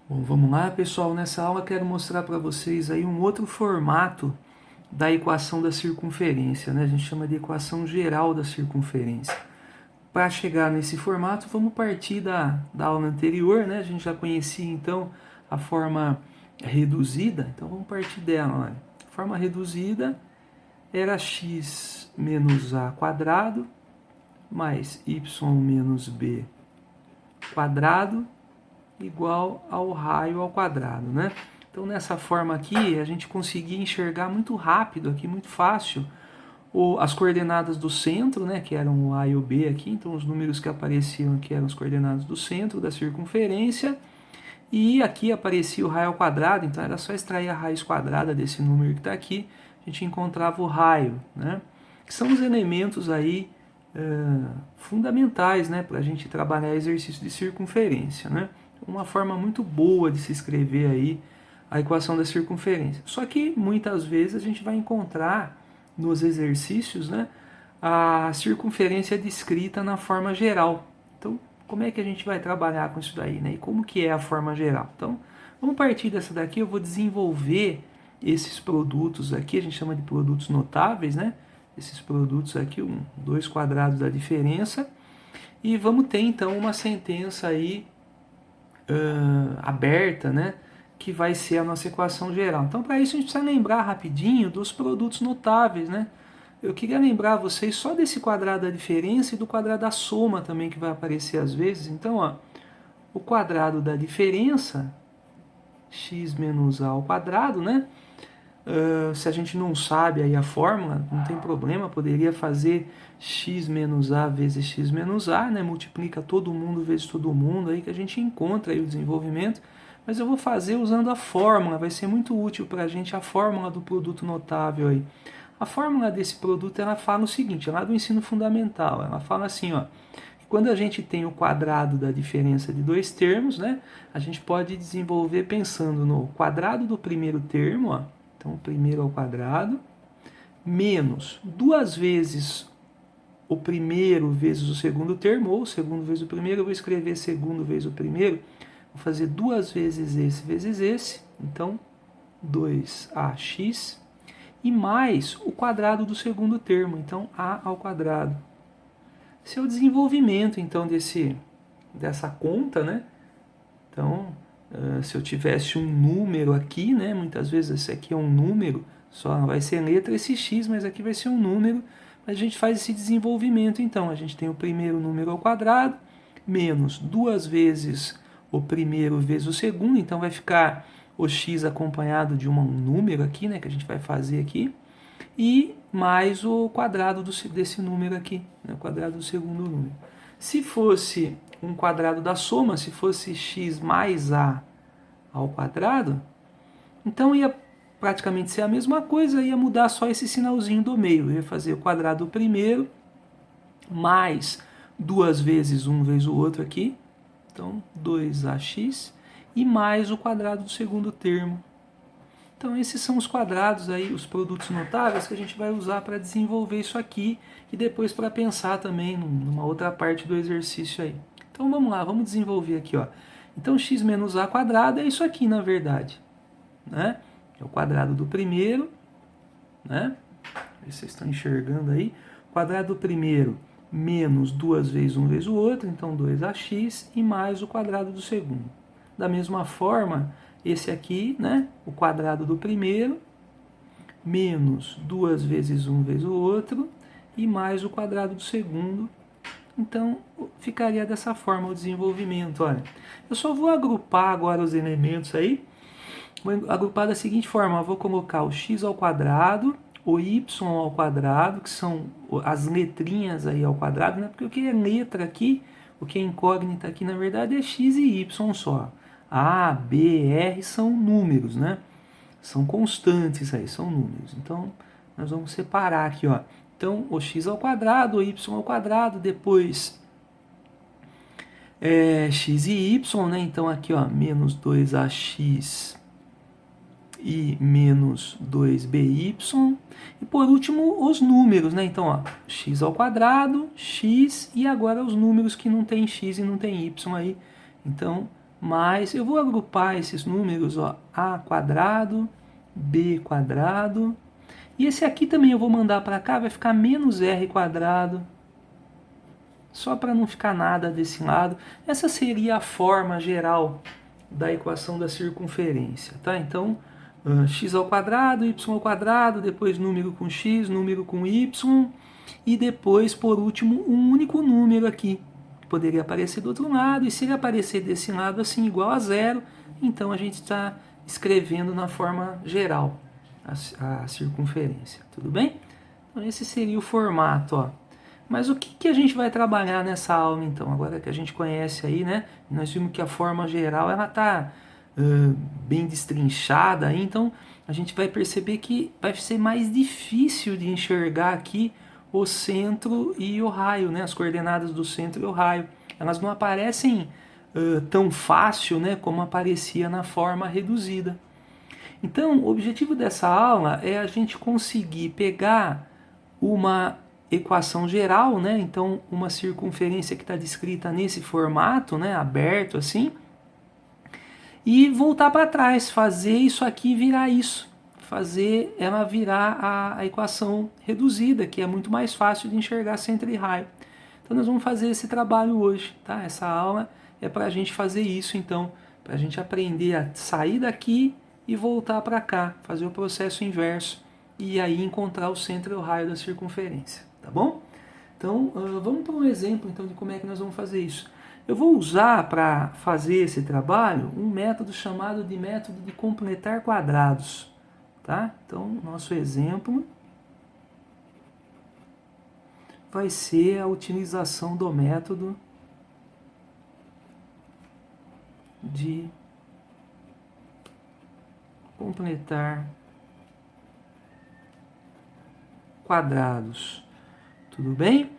Bom, vamos lá, pessoal. Nessa aula quero mostrar para vocês aí um outro formato da equação da circunferência, né? A gente chama de equação geral da circunferência. Para chegar nesse formato, vamos partir da aula anterior, né? A gente já conhecia então a forma reduzida, então vamos partir dela. Olha. A forma reduzida era x menos a quadrado mais y menos b quadrado igual ao raio ao quadrado, né? Então nessa forma aqui a gente conseguia enxergar muito rápido aqui, muito fácil, as coordenadas do centro, né, que eram o A e o B aqui, então os números que apareciam aqui eram as coordenadas do centro da circunferência, e aqui aparecia o raio ao quadrado, então era só extrair a raiz quadrada desse número que está aqui, a gente encontrava o raio, né? Que são os elementos aí fundamentais, né, para a gente trabalhar exercício de circunferência, né? Uma forma muito boa de se escrever aí a equação da circunferência. Só que muitas vezes a gente vai encontrar nos exercícios, né, a circunferência descrita na forma geral. Então, como é que a gente vai trabalhar com isso daí, né? E como que é a forma geral? Então, vamos partir dessa daqui, eu vou desenvolver esses produtos aqui, a gente chama de produtos notáveis, né? Esses produtos aqui, 2 quadrados da diferença, e vamos ter então uma sentença aí aberta, né, que vai ser a nossa equação geral. Então, para isso, a gente precisa lembrar rapidinho dos produtos notáveis, né? Eu queria lembrar vocês só desse quadrado da diferença e do quadrado da soma também, que vai aparecer às vezes. Então, ó, o quadrado da diferença, x menos a ao quadrado, né? Se a gente não sabe aí a fórmula, não tem problema, poderia fazer x menos a vezes x menos a, né? Multiplica todo mundo vezes todo mundo, aí que a gente encontra aí o desenvolvimento, mas eu vou fazer usando a fórmula, vai ser muito útil para a gente a fórmula do produto notável aí. A fórmula desse produto, ela fala o seguinte, é lá do ensino fundamental, ela fala assim, ó, que quando a gente tem o quadrado da diferença de dois termos, né, a gente pode desenvolver pensando no quadrado do primeiro termo, ó, então, o primeiro ao quadrado, menos 2 vezes o primeiro vezes o segundo termo, ou segundo vezes o primeiro, eu vou escrever segundo vezes o primeiro, vou fazer 2 vezes esse, então 2ax, e mais o quadrado do segundo termo, então a ao quadrado. Esse é o desenvolvimento, então, dessa conta, né? Então, se eu tivesse um número aqui, né, muitas vezes esse aqui é um número, só vai ser letra esse x, mas aqui vai ser um número, mas a gente faz esse desenvolvimento, então, a gente tem o primeiro número ao quadrado, menos 2 vezes o primeiro vezes o segundo, então vai ficar o x acompanhado de um número aqui, né, que a gente vai fazer aqui, e mais o quadrado desse número aqui, né, o quadrado do segundo número. Se fosse um quadrado da soma, se fosse x mais a ao quadrado, então ia praticamente ser a mesma coisa, ia mudar só esse sinalzinho do meio. Eu ia fazer o quadrado do primeiro, mais 2 vezes um vezes o outro aqui, então 2ax, e mais o quadrado do segundo termo. Então esses são os quadrados aí, os produtos notáveis que a gente vai usar para desenvolver isso aqui e depois para pensar também numa outra parte do exercício aí. Então vamos lá, vamos desenvolver aqui, ó. Então x menos a quadrado é isso aqui, na verdade, né? É o quadrado do primeiro, né? Vocês estão enxergando aí. Quadrado do primeiro menos 2 vezes um vezes o outro, então 2ax, e mais o quadrado do segundo. Da mesma forma, esse aqui, né? O quadrado do primeiro menos 2 vezes um vezes o outro, e mais o quadrado do segundo. Então, ficaria dessa forma o desenvolvimento. Olha, eu só vou agrupar agora os elementos aí. Vou agrupar da seguinte forma. Eu vou colocar o x ao quadrado, o y ao quadrado, que são as letrinhas aí ao quadrado, né? Porque o que é letra aqui, o que é incógnita aqui, na verdade, é x e y só. A, B, R são números, né? São constantes aí, são números. Então, nós vamos separar aqui, ó. Então, o x ao quadrado, o y ao quadrado, depois x e y, né? Então, aqui, ó, menos 2ax e menos 2by. E, por último, os números, né? Então, ó, x ao quadrado, x, e agora os números que não tem x e não tem y aí. Então, mais, eu vou agrupar esses números, ó, a quadrado, b quadrado, e esse aqui também eu vou mandar para cá, vai ficar menos r quadrado, só para não ficar nada desse lado. Essa seria a forma geral da equação da circunferência, tá? Então, x ao quadrado, y ao quadrado, depois número com x, número com y, e depois, por último, um único número aqui. Poderia aparecer do outro lado, e se ele aparecer desse lado assim, igual a zero, então a gente está escrevendo na forma geral a circunferência, tudo bem? Então esse seria o formato, ó. Mas o que a gente vai trabalhar nessa aula então? Agora que a gente conhece aí, né? Nós vimos que a forma geral ela está bem destrinchada aí, então a gente vai perceber que vai ser mais difícil de enxergar aqui o centro e o raio, né? As coordenadas do centro e o raio. Elas não aparecem tão fácil, né, como aparecia na forma reduzida. Então, o objetivo dessa aula é a gente conseguir pegar uma equação geral, né? Então, uma circunferência que está descrita nesse formato, né, aberto assim, e voltar para trás, fazer isso aqui virar isso, fazer ela virar a equação reduzida, que é muito mais fácil de enxergar centro e raio. Então nós vamos fazer esse trabalho hoje, tá? Essa aula é para a gente fazer isso, então, para a gente aprender a sair daqui e voltar para cá, fazer o processo inverso e aí encontrar o centro e o raio da circunferência, tá bom? Então vamos para um exemplo então de como é que nós vamos fazer isso. Eu vou usar para fazer esse trabalho um método chamado de método de completar quadrados, tá? Então nosso exemplo vai ser a utilização do método de completar quadrados. Tudo bem?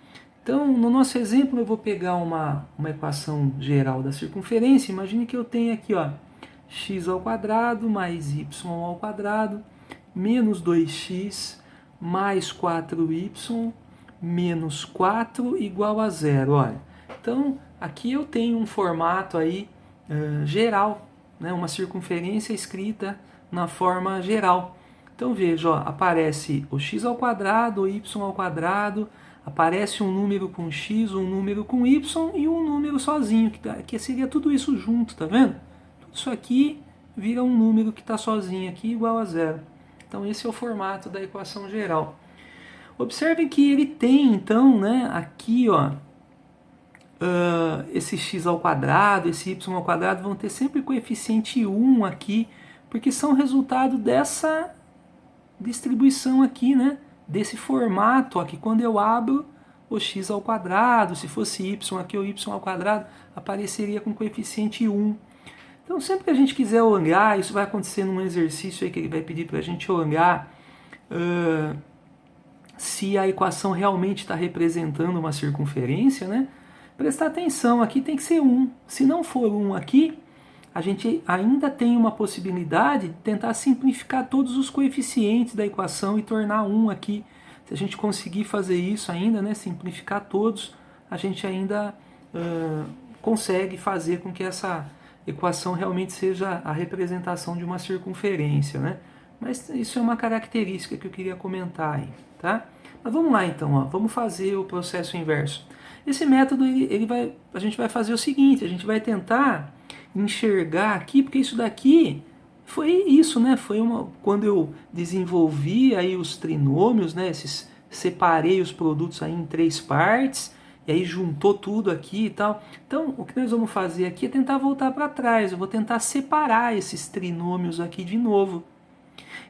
Então, no nosso exemplo, eu vou pegar uma equação geral da circunferência. Imagine que eu tenho aqui, ó, x ao quadrado mais y ao quadrado menos 2x mais 4y menos 4 igual a zero. Olha, então aqui eu tenho um formato aí geral, né, uma circunferência escrita na forma geral. Então veja, ó, aparece o x ao quadrado, o y ao quadrado, aparece um número com x, um número com y e um número sozinho, que seria tudo isso junto, tá vendo? Tudo isso aqui vira um número que está sozinho aqui igual a zero. Então esse é o formato da equação geral. Observem que ele tem, então, né, aqui, ó, esse x ao quadrado, esse y ao quadrado vão ter sempre coeficiente 1 aqui, porque são resultado dessa distribuição aqui, né, desse formato aqui. Quando eu abro o x ao quadrado, se fosse y aqui, o y ao quadrado apareceria com coeficiente 1. Então, sempre que a gente quiser olhar, isso vai acontecer num exercício aí que ele vai pedir para a gente olhar se a equação realmente está representando uma circunferência, né? Prestar atenção, aqui tem que ser 1. Se não for 1 aqui, a gente ainda tem uma possibilidade de tentar simplificar todos os coeficientes da equação e tornar 1 aqui. Se a gente conseguir fazer isso ainda, né, simplificar todos, a gente ainda consegue fazer com que essa equação realmente seja a representação de uma circunferência, né? Mas isso é uma característica que eu queria comentar aí, tá? Mas vamos lá então, ó, vamos fazer o processo inverso. Esse método, a gente vai fazer o seguinte, a gente vai tentar enxergar aqui, porque isso daqui foi isso, né? Foi quando eu desenvolvi aí os trinômios, né? Separei os produtos aí em 3 partes, e aí juntou tudo aqui e tal. Então, o que nós vamos fazer aqui é tentar voltar para trás. Eu vou tentar separar esses trinômios aqui de novo.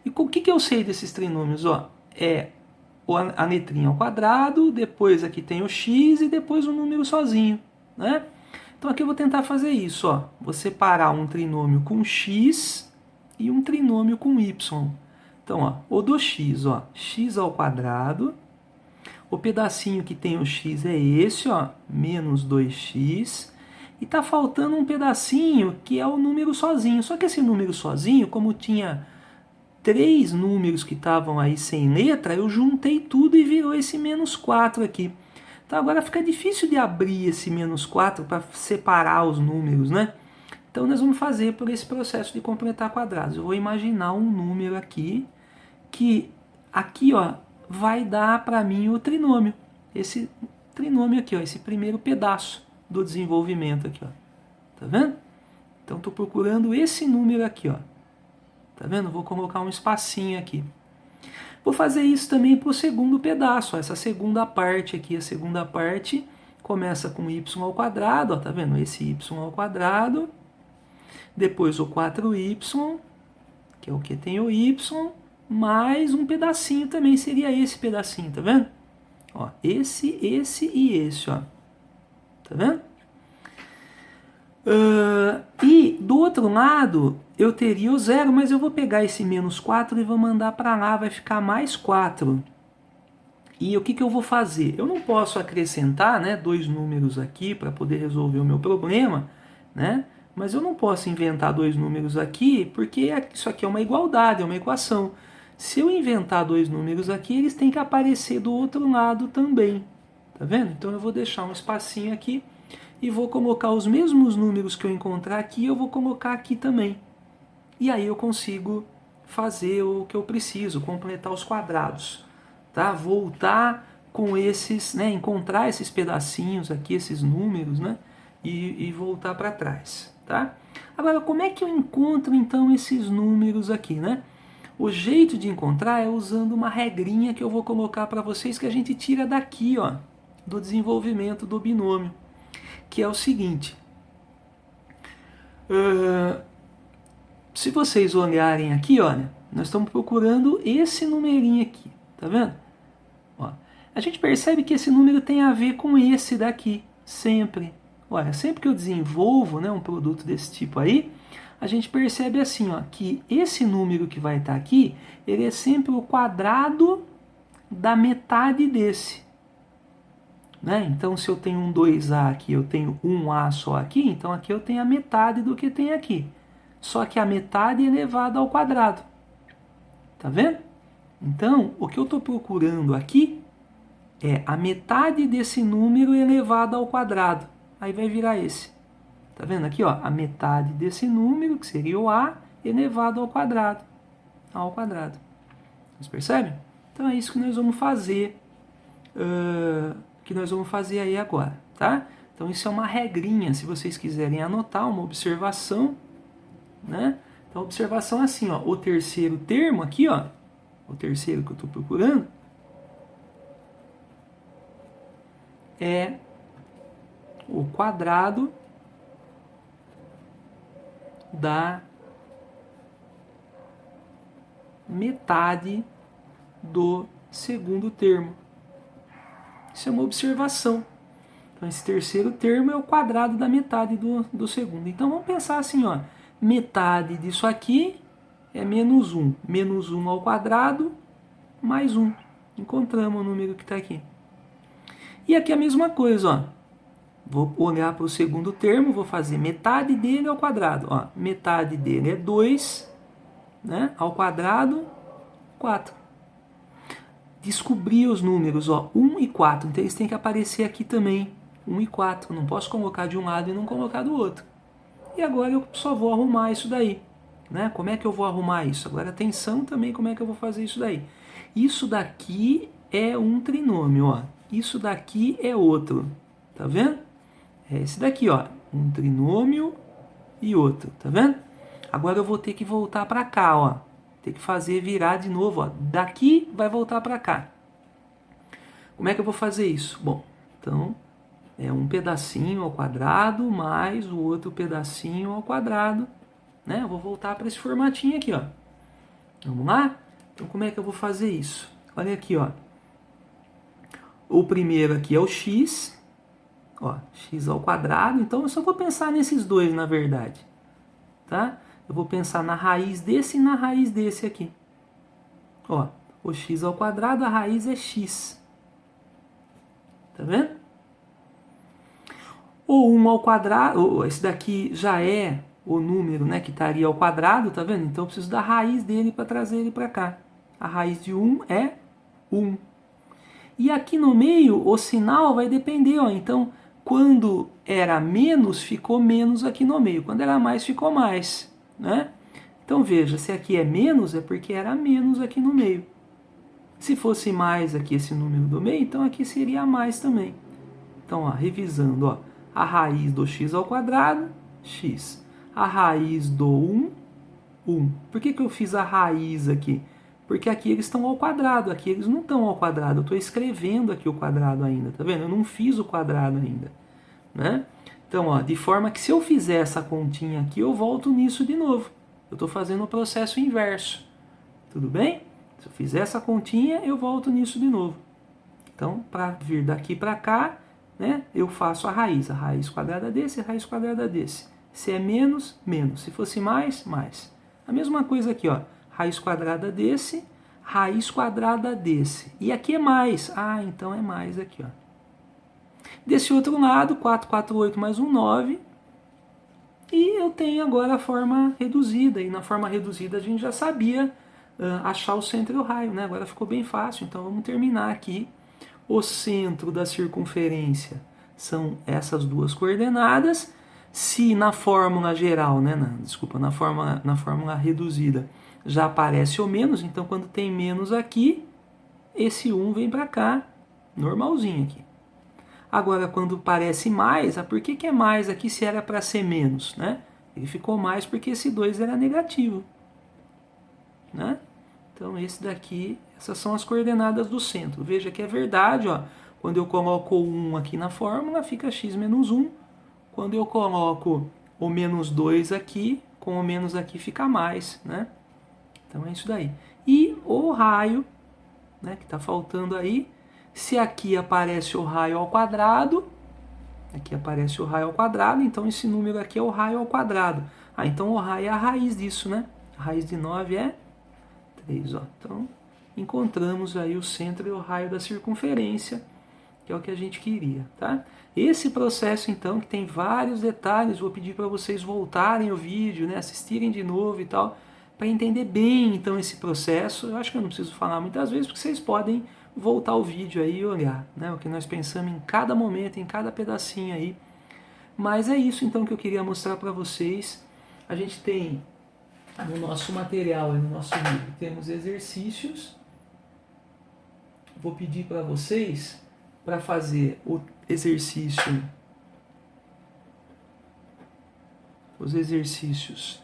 E o que eu sei desses trinômios? Ó, é a letrinha ao quadrado, depois aqui tem o x e depois o número sozinho, né? Então aqui eu vou tentar fazer isso, ó. Vou separar um trinômio com x e um trinômio com y. Então, ó, o do x, ó, x ao quadrado. O pedacinho que tem o x é esse, ó, menos 2x. E tá faltando um pedacinho que é o número sozinho. Só que esse número sozinho, como tinha 3 números que estavam aí sem letra, eu juntei tudo e virou esse menos 4 aqui. Então agora fica difícil de abrir esse menos 4 para separar os números, né? Então nós vamos fazer por esse processo de completar quadrados. Eu vou imaginar um número aqui, que aqui ó, vai dar para mim o trinômio. Esse trinômio aqui, ó, esse primeiro pedaço do desenvolvimento aqui, ó. Tá vendo? Então estou procurando esse número aqui, ó. Tá vendo? Vou colocar um espacinho aqui. Vou fazer isso também para o segundo pedaço, ó, essa segunda parte aqui. A segunda parte começa com y ao quadrado, ó, tá vendo? Esse y ao quadrado. Depois o 4y, que é o que tem o y, mais um pedacinho também, seria esse pedacinho, tá vendo? Ó, esse e esse, ó. Tá vendo? E do outro lado eu teria o zero, mas eu vou pegar esse menos 4 e vou mandar para lá, vai ficar mais 4. E o que eu vou fazer? Eu não posso acrescentar, né, dois números aqui para poder resolver o meu problema, né? Mas eu não posso inventar dois números aqui, porque isso aqui é uma igualdade, é uma equação. Se eu inventar dois números aqui, eles têm que aparecer do outro lado também. Tá vendo? Então eu vou deixar um espacinho aqui e vou colocar os mesmos números que eu encontrar aqui, eu vou colocar aqui também. E aí eu consigo fazer o que eu preciso, completar os quadrados. Tá? Voltar com esses, né, encontrar esses pedacinhos aqui, esses números, né, e voltar para trás. Tá? Agora, como é que eu encontro então esses números aqui, né? O jeito de encontrar é usando uma regrinha que eu vou colocar para vocês, que a gente tira daqui, ó, do desenvolvimento do binômio, que é o seguinte. Se vocês olharem aqui, olha, nós estamos procurando esse numerinho aqui, tá vendo? Ó, a gente percebe que esse número tem a ver com esse daqui, sempre. Olha, sempre que eu desenvolvo, né, um produto desse tipo aí, a gente percebe assim, ó, que esse número que vai estar aqui, ele é sempre o quadrado da metade desse. Né? Então, se eu tenho um 2A aqui, eu tenho um A só aqui, então aqui eu tenho a metade do que tem aqui. Só que a metade é elevada ao quadrado. Tá vendo? Então, o que eu estou procurando aqui é a metade desse número elevado ao quadrado. Aí vai virar esse. Tá vendo aqui, ó? A metade desse número, que seria o A, elevado ao quadrado. Ao quadrado. Vocês percebem? Então é isso que nós vamos fazer. Que nós vamos fazer aí agora, tá? Então isso é uma regrinha, se vocês quiserem anotar, uma observação, né? Então a observação é assim, ó, o terceiro termo aqui, ó, o terceiro que eu estou procurando, é o quadrado da metade do segundo termo. Isso é uma observação. Então, esse terceiro termo é o quadrado da metade do segundo. Então, vamos pensar assim, ó. Metade disso aqui é menos 1. Menos 1 ao quadrado, mais 1. Encontramos o número que está aqui. E aqui a mesma coisa, ó. Vou olhar para o segundo termo, vou fazer metade dele ao quadrado. Ó. Metade dele é 2, né? Ao quadrado, 4. Descobrir os números, ó, 1 e 4, então eles têm que aparecer aqui também, 1 e 4, não posso colocar de um lado e não colocar do outro. E agora eu só vou arrumar isso daí, né? Como é que eu vou arrumar isso? Agora atenção também, como é que eu vou fazer isso daí? Isso daqui é um trinômio, ó, isso daqui é outro, tá vendo? É esse daqui, ó, um trinômio e outro, tá vendo? Agora eu vou ter que voltar para cá, ó. Tem que fazer virar de novo, ó. Daqui vai voltar para cá. Como é que eu vou fazer isso? Bom, então é um pedacinho ao quadrado mais o outro pedacinho ao quadrado, né? Eu vou voltar para esse formatinho aqui, ó. Vamos lá? Então como é que eu vou fazer isso? Olha aqui, ó. O primeiro aqui é o x, ó, x ao quadrado. Então eu só vou pensar nesses dois, na verdade, tá? Eu vou pensar na raiz desse e na raiz desse aqui. Ó, o x ao quadrado, a raiz é x. Tá vendo? O 1 ao quadrado, esse daqui já é o número, né, que estaria ao quadrado, tá vendo? Então eu preciso da raiz dele para trazer ele para cá. A raiz de 1 é 1. E aqui no meio, o sinal vai depender, ó. Então, Quando era menos, ficou menos aqui no meio. Quando era mais, ficou mais, né? Então veja, se aqui é menos, é porque era menos aqui no meio. Se fosse mais aqui esse número do meio, então aqui seria mais também. Então, ó, revisando, ó, a raiz do x ao quadrado, x. A raiz do 1, 1. Por que eu fiz a raiz aqui? Porque aqui eles estão ao quadrado, aqui eles não estão ao quadrado. Eu estou escrevendo aqui o quadrado ainda, tá vendo? Eu não fiz o quadrado ainda, né? Então, ó, de forma que se eu fizer essa continha aqui, eu volto nisso de novo. Eu estou fazendo o processo inverso, tudo bem? Se eu fizer essa continha, eu volto nisso de novo. Então, para vir daqui para cá, né, eu faço a raiz quadrada desse, a raiz quadrada desse. Se é menos, menos. Se fosse mais, mais. A mesma coisa aqui, ó, raiz quadrada desse, raiz quadrada desse. E aqui é mais. Ah, então é mais aqui, ó. Desse outro lado, 4, 4, 8 mais 1, 9. E eu tenho agora a forma reduzida. E na forma reduzida a gente já sabia achar o centro e o raio, né? Agora ficou bem fácil. Então vamos terminar aqui. O centro da circunferência são essas duas coordenadas. Se na fórmula geral, né, na fórmula reduzida, já aparece o menos, então quando tem menos aqui, esse 1 vem para cá, normalzinho aqui. Agora, quando aparece mais, por que é mais aqui se era para ser menos? Né? Ele ficou mais porque esse 2 era negativo. Né? Então, esse daqui, essas são as coordenadas do centro. Veja que é verdade, ó. Quando eu coloco o 1 aqui na fórmula, fica x menos 1. Quando eu coloco o menos 2 aqui, com o menos aqui fica mais, né? Então é isso daí. E o raio, né, que está faltando aí, se aqui aparece o raio ao quadrado, aqui aparece o raio ao quadrado, então esse número aqui é o raio ao quadrado. Ah, então o raio é a raiz disso, né? A raiz de 9 é 3, ó. Então, encontramos aí o centro e o raio da circunferência, que é o que a gente queria, tá? Esse processo, então, que tem vários detalhes, vou pedir para vocês voltarem o vídeo, né, assistirem de novo e tal, para entender bem, então, esse processo. Eu acho que eu não preciso falar muitas vezes, porque vocês podem voltar o vídeo aí e olhar, né, o que nós pensamos em cada momento, em cada pedacinho aí. Mas é isso, então, que eu queria mostrar para vocês. A gente tem no nosso material e no nosso livro, temos exercícios. Vou pedir para vocês para fazer o exercício, os exercícios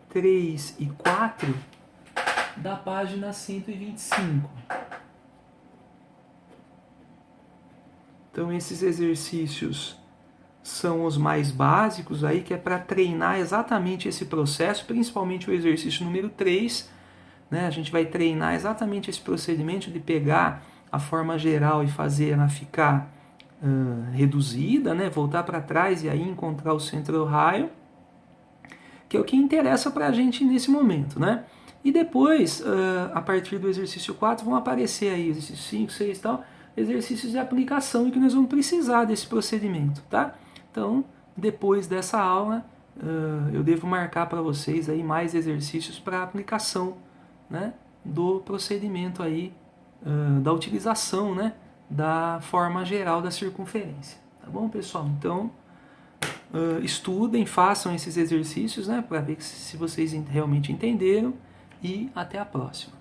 3 e 4 da página 125. Então esses exercícios são os mais básicos aí, que é para treinar exatamente esse processo, principalmente o exercício número 3, né? A gente vai treinar exatamente esse procedimento de pegar a forma geral e fazer ela ficar reduzida, né? Voltar para trás e aí encontrar o centro do raio, que é o que interessa para a gente nesse momento, né? E depois, a partir do exercício 4, vão aparecer aí exercício 5, 6 e tal, exercícios de aplicação, e que nós vamos precisar desse procedimento, tá? Então, depois dessa aula, eu devo marcar para vocês aí mais exercícios para aplicação, né, do procedimento aí, da utilização, né, da forma geral da circunferência. Tá bom, pessoal? Então, estudem, façam esses exercícios, né, para ver se vocês realmente entenderam, e até a próxima.